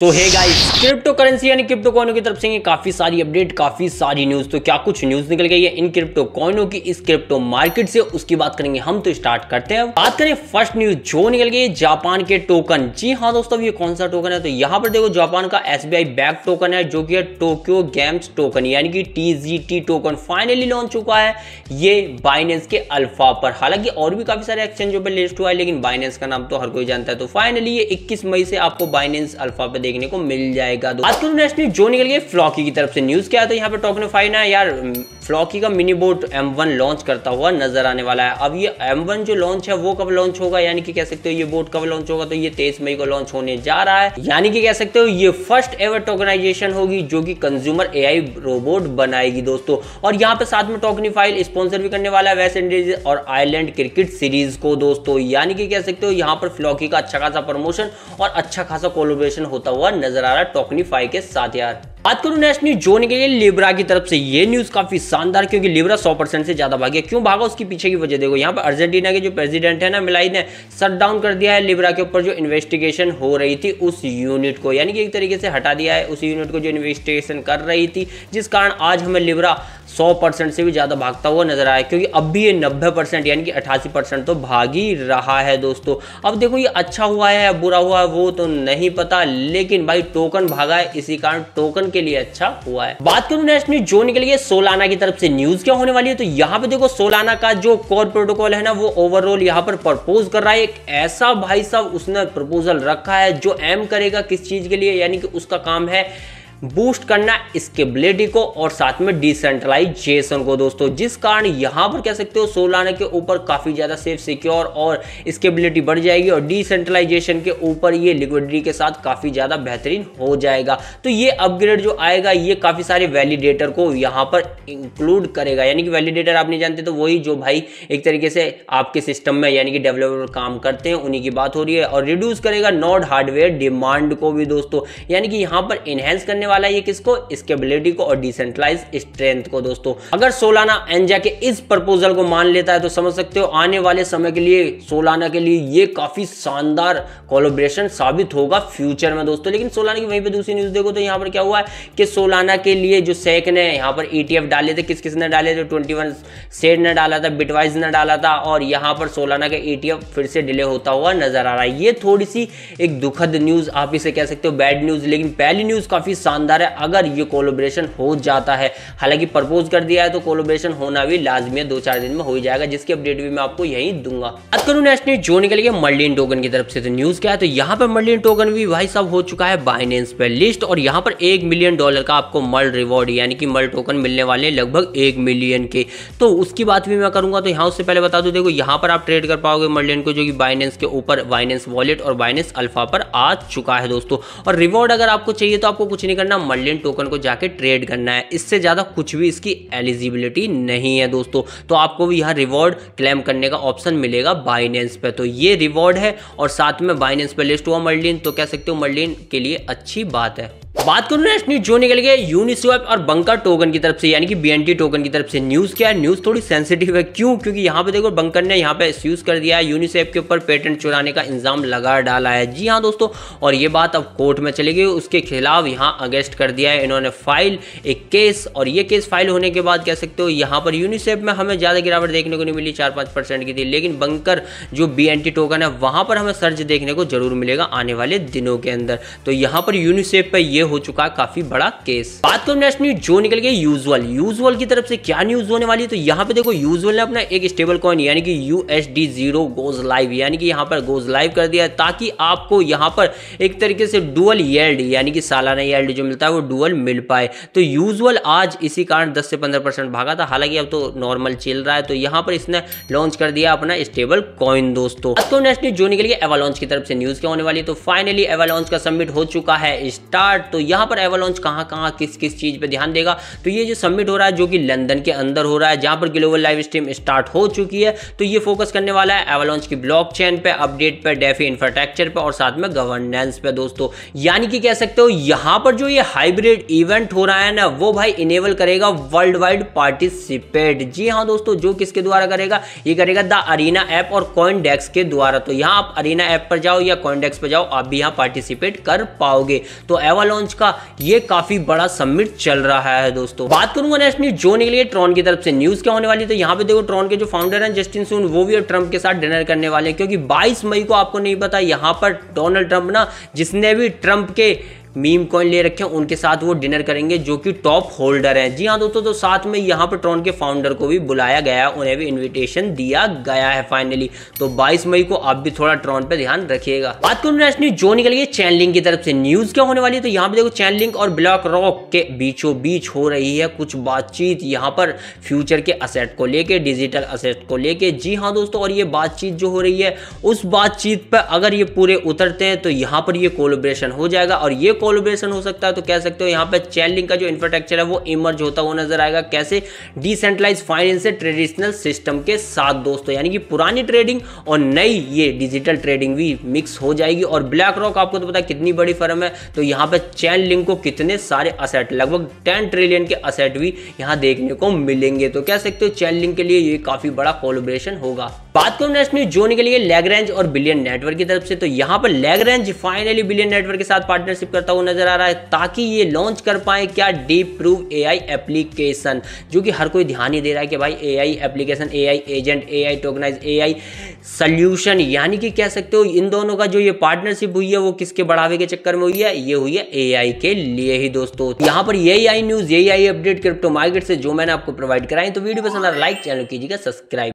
तो hey guys, crypto currency यानी crypto कॉइनों की तरफ से काफी सारी अपडेट, काफी सारी न्यूज। तो क्या कुछ न्यूज निकल गई है इन क्रिप्टो कॉइनों की इस क्रिप्टो मार्केट से, उसकी बात करेंगे हम। तो स्टार्ट करते हैं। बात करें फर्स्ट न्यूज जो निकल गई है जापान के टोकन। जी हाँ दोस्तों, ये कौन सा टोकन है? तो यहाँ पर देखो, जापान का SBI बैक टोकन है जो कि है टोक्यो गेम्स टोकन यानी कि TGT टोकन फाइनली लॉन्च चुका है ये बाइनेंस के अल्फा पर। हालांकि और भी काफी सारे एक्सचेंजों पर लिस्ट हुआ है, लेकिन बाइनेंस का नाम तो हर कोई जानता है। तो फाइनली ये 21 मई से आपको बाइनेंस अल्फा पे देखने को मिल जाएगा। आज कल नेक्स्ट न्यूज जो निकल गई फ्लॉकी की तरफ से। न्यूज क्या है? तो यहाँ पे टोकनिफाई ना यार फ्लॉकी का मिनी बोट M1 लॉन्च करता हुआ नजर आने वाला है। अब ये M1 जो लॉन्च है वो कब लॉन्च होगा, यानी कि कह सकते हो ये बोट कब लॉन्च होगा? तो ये 23 मई को लॉन्च होने जा रहा है। यानी कि कह सकते हो ये फर्स्ट एवर टोकनाइजेशन होगी जो कि कंज्यूमर AI रोबोट बनाएगी दोस्तों। और यहाँ पे साथ में टोकनिफाई स्पॉन्सर भी करने वाला है वेस्ट इंडीज और आयरलैंड क्रिकेट सीरीज को दोस्तों। यानी कि कह सकते हो यहाँ पर फ्लॉकी का अच्छा खासा प्रमोशन और अच्छा खासा कोलैबोरेशन होता हुआ नजर आ रहा है टोकनिफाई के साथ यार। बात करूं नेक्स्ट न्यूज जो निकली है लिब्रा की तरफ से। ये न्यूज काफी शानदार, क्योंकि लिब्रा 100% से ज्यादा भागा। क्यों भागा उसके पीछे की वजह देखो। यहाँ पर अर्जेंटीना के जो प्रेसिडेंट है ना, मिलाई ने शट डाउन कर दिया है लिब्रा के ऊपर जो इन्वेस्टिगेशन हो रही थी उस यूनिट को, यानी कि एक तरीके से हटा दिया है उस यूनिट को जो इन्वेस्टिगेशन कर रही थी, जिस कारण आज हमें लिब्रा 100% से भी ज्यादा भागता हुआ नजर आया। क्योंकि अब भी ये 90% यानी कि 88% तो भाग ही रहा है दोस्तों। अब देखो ये अच्छा हुआ है या बुरा हुआ है वो तो नहीं पता, लेकिन भाई टोकन भागा है, इसी कारण टोकन के लिए अच्छा हुआ है। बात करूं नेक्स्ट न्यूज जो निकल गई सोलाना की तरफ से। न्यूज क्या होने वाली है? तो यहाँ पे देखो सोलाना का जो कोर प्रोटोकॉल है ना, वो ओवरऑल यहाँ पर प्रपोज कर रहा है एक ऐसा भाई साहब उसने प्रपोजल रखा है जो एम करेगा किस चीज के लिए, यानी कि उसका काम है बूस्ट करना स्केबिलिटी को और साथ में डिसेंट्रलाइजेशन को दोस्तों। जिस कारण यहां पर कह सकते हो सोलाना के ऊपर काफी ज्यादा सेफ, सिक्योर और स्केबिलिटी बढ़ जाएगी और डिसेंट्रलाइजेशन के ऊपर ये लिक्विडिटी के साथ काफी ज्यादा बेहतरीन हो जाएगा। तो ये अपग्रेड जो आएगा ये काफी सारे वैलिडेटर को यहां पर इंक्लूड करेगा। यानी कि वैलिडेटर आप नहीं जानते तो वही जो भाई एक तरीके से आपके सिस्टम में यानी कि डेवलपर काम करते हैं, उन्हीं की बात हो रही है। और रिड्यूस करेगा नोड हार्डवेयर डिमांड को भी दोस्तों, यानी कि यहां पर एनहेंस करने वाला है ये किसको? स्केबिलिटी को और डिसेंट्रलाइज स्ट्रेंथ को दोस्तों। अगर सोलाना एंजा के इस प्रपोजल को मान लेता है तो समझ सकते हो आने वाले समय के लिए सोलाना के लिए ये काफी शानदार कोलैबोरेशन साबित होगा फ्यूचर में दोस्तों। लेकिन सोलाना की वहीं पे दूसरी न्यूज देखो तो यहाँ पर क्या हुआ है कि सोलाना के लिए जो सेक ने यहाँ पर ETF डाले थे, किस किसने डाले थे? 21 सेड ने डाला था, बिटवाइज ने डाला था, और यहाँ पर सोलाना का ETF फिर से डिले होता हुआ नजर आ रहा है। ये थोड़ी सी एक दुखद न्यूज आप इसे कह सकते हो, बैड न्यूज। लेकिन पहली न्यूज काफी शानदार है अगर ये कोलैबोरेशन हो जाता है। हालांकि प्रपोज कर दिया है तो कोलैबोरेशन होना भी लाजमी है, 2-4 दिन में हो ही जाएगा, जिसकी अपडेट भी मैं आपको यहीं दूंगा। बात करूं नेक्स्ट न्यूज जो निकल गया मर्लिन टोकन की तरफ से। तो न्यूज क्या है? तो यहाँ पर मर्लिन टोकन भी भाई साहब हो चुका है बाइनेंस पे लिस्ट, और यहाँ पर $1 मिलियन का आपको मर्ल रिवॉर्ड यानी कि मर्ल टोकन मिलने वाले लगभग 1 मिलियन के। तो उसकी बात भी मैं करूंगा। तो यहाँ उससे पहले बता दूं, देखो यहाँ पर आप ट्रेड कर पाओगे मर्लिन को, जो कि बाइनेंस के ऊपर बाइनेंस वॉलेट और बाइनेंस अल्फा पर आ चुका है दोस्तों। और रिवॉर्ड अगर आपको चाहिए तो आपको कुछ नहीं करना, मर्लिन टोकन को जाके ट्रेड करना है। इससे ज्यादा कुछ भी इसकी एलिजिबिलिटी नहीं है दोस्तों। तो आपको भी यहाँ रिवॉर्ड क्लेम करने का ऑप्शन मिलेगा बाइनेंस पे। तो ये रिवॉर्ड है और साथ में बाइनेंस पे लिस्ट हुआ मर्लिन, तो कह सकते हो मर्लिन के लिए अच्छी बात है। बात करूं नेक्स्ट न्यूज जो निकल गया यूनिस्वैप और बंकर टोकन की तरफ से, यानी कि BNT टोकन की तरफ से। न्यूज क्या है? न्यूज थोड़ी सेंसिटिव है। क्यों? क्योंकि यहाँ पे देखो बंकर ने यहाँ पे यूज कर दिया है यूनिस्वैप के ऊपर पेटेंट चुराने का इंजाम लगा डाला है। जी हाँ दोस्तों, और ये बात अब कोर्ट में चली गई, उसके खिलाफ यहाँ अगेंस्ट कर दिया है इन्होंने फाइल एक केस। और ये केस फाइल होने के बाद कह सकते हो यहाँ पर यूनिस्वैप में हमें ज्यादा गिरावट देखने को नहीं मिली, 4-5% की थी। लेकिन बंकर जो BNT टोकन है वहां पर हमें सर्च देखने को जरूर मिलेगा आने वाले दिनों के अंदर। तो यहाँ पर यूनिस्वैप पे ये हो चुका है काफी बड़ा केस। बात करो नेक्स्ट न्यूज जो निकल गई यूजुअल की तरफ से। क्या न्यूज होने वाली है? तो यहाँ पे देखो यूजुअल ने अपना एक स्टेबल कॉइन यानी कि USD0 गोज लाइव, यानी कि यहाँ पर गोज लाइव कर दिया है, ताकि आपको यहाँ पर एक तरीके से डुअल यील्ड यानी कि सालाना यील्ड जो मिलता है वो डुअल मिल पाए। तो यूजुअल आज इसी कारण 10 से 15% भागा था, हालांकि अब तो नॉर्मल चल रहा है। तो यहाँ पर इसने लॉन्च कर दिया अपना स्टेबल कॉइन दोस्तों। अब तो नेक्स्ट न्यूज जो निकल गई एवालांच की तरफ से। न्यूज क्या होने वाली है? तो फाइनली एवालांच का सबमिट हो चुका है स्टार्ट। तो तो यहाँ पर एवलांच कहाँ किस किस चीज पे ध्यान देगा, तो ये जो समिट हो रहा है जो कि लंदन के अंदर हो रहा है, जहां पर ग्लोबल लाइव स्ट्रीम स्टार्ट हो चुकी है, तो ये फोकस करने वाला है एवलांच की ब्लॉकचेन पे, अपडेट पे, डेफी इंफ्रास्ट्रक्चर पे और साथ में गवर्नेंस पे दोस्तों। यानी कि कह सकते हो यहां पर जो ये हाइब्रिड इवेंट हो रहा है ना, वो भाई इनेबल करेगा वर्ल्ड वाइड पार्टिसिपेट। जी हाँ दोस्तों, जो किसके द्वारा करेगा, ये करेगा द अरीना ऐप और कॉइनडेक्स के द्वारा। तो यहाँ आप अरीना ऐप पर जाओ या कॉइनडेक्स पर जाओ, आप भी यहाँ पार्टिसिपेट कर पाओगे। तो एवलांच का ये काफी बड़ा समिट चल रहा है दोस्तों। बात करूंगा नेक्स्ट न्यूज जोड़ने के लिए ट्रॉन की तरफ से न्यूज क्या होने वाली, तो यहाँ पे देखो ट्रॉन के जो फाउंडर हैं जस्टिन सुन, वो भी ट्रम्प के साथ डिनर करने वाले हैं, क्योंकि 22 मई को आपको नहीं पता यहाँ पर डोनाल्ड ट्रंप ना, जिसने भी ट्रंप के मीम कॉइन ले रखे हैं उनके साथ वो डिनर करेंगे जो कि टॉप होल्डर हैं। जी हाँ दोस्तों, तो साथ में यहाँ पर ट्रॉन के फाउंडर को भी बुलाया गया है, उन्हें भी इनविटेशन दिया गया है फाइनली। तो 22 मई को आप भी थोड़ा ट्रॉन पे ध्यान रखिएगा। बात करूँ नेशनल जो निकल गई चैनलिंक की तरफ से न्यूज क्या होने वाली है, तो यहाँ पे देखो चैनलिंक और ब्लैक रॉक के बीचों बीच हो रही है कुछ बातचीत यहाँ पर फ्यूचर के असेट को लेके, डिजिटल असेट को लेके। जी हाँ दोस्तों, और ये बातचीत जो हो रही है उस बातचीत पर अगर ये पूरे उतरते हैं तो यहाँ पर ये कोलैबोरेशन हो जाएगा, और ये कोलैबोरेशन हो सकता है तो कह सकते हो यहाँ पे चैनलिंक का जो इंफ्रास्ट्रक्चर है वो इमर्ज होता हुआ नजर आएगा। कैसे, डिसेंट्रलाइज फाइनेंस से ट्रेडिशनल सिस्टम के साथ दोस्तों, यानी कि पुरानी ट्रेडिंग और नई ये डिजिटल ट्रेडिंग भी मिक्स हो जाएगी। और ब्लैक रॉक आपको तो पता है कितनी बड़ी फर्म है, तो यहाँ पे चैनलिंक को कितने सारे असेट, लगभग 10 ट्रिलियन के असेट भी यहाँ देखने को मिलेंगे। तो कह सकते हो चैनलिंक के लिए ये काफी बड़ा कोलैबोरेशन होगा। बात करूं नेक्स्ट न्यूज जोड़ने के लिए लैग्रेंज और बिलियन नेटवर्क की तरफ से, तो यहाँ पर लैग्रेंज फाइनली बिलियन नेटवर्क के साथ पार्टनरशिप करता हुआ नजर आ रहा है, ताकि ये लॉन्च कर पाए क्या डीप प्रूव एआई एप्लीकेशन, जो कि हर कोई ध्यान ही दे रहा है कि भाई AI application, AI agent, AI tokenise, AI solution. यानी कि कह सकते हो इन दोनों का जो ये पार्टनरशिप हुई है वो किसके बढ़ावे के चक्कर में हुई है, ये हुई है एआई के लिए ही दोस्तों। यहाँ पर यही आई न्यूज, यही आई अपडेट क्रिप्टो मार्केट से जो मैंने आपको प्रोवाइड कराई। तो वीडियो पसंद आ रहा लाइक, चैनल कीजिएगा सब्सक्राइब।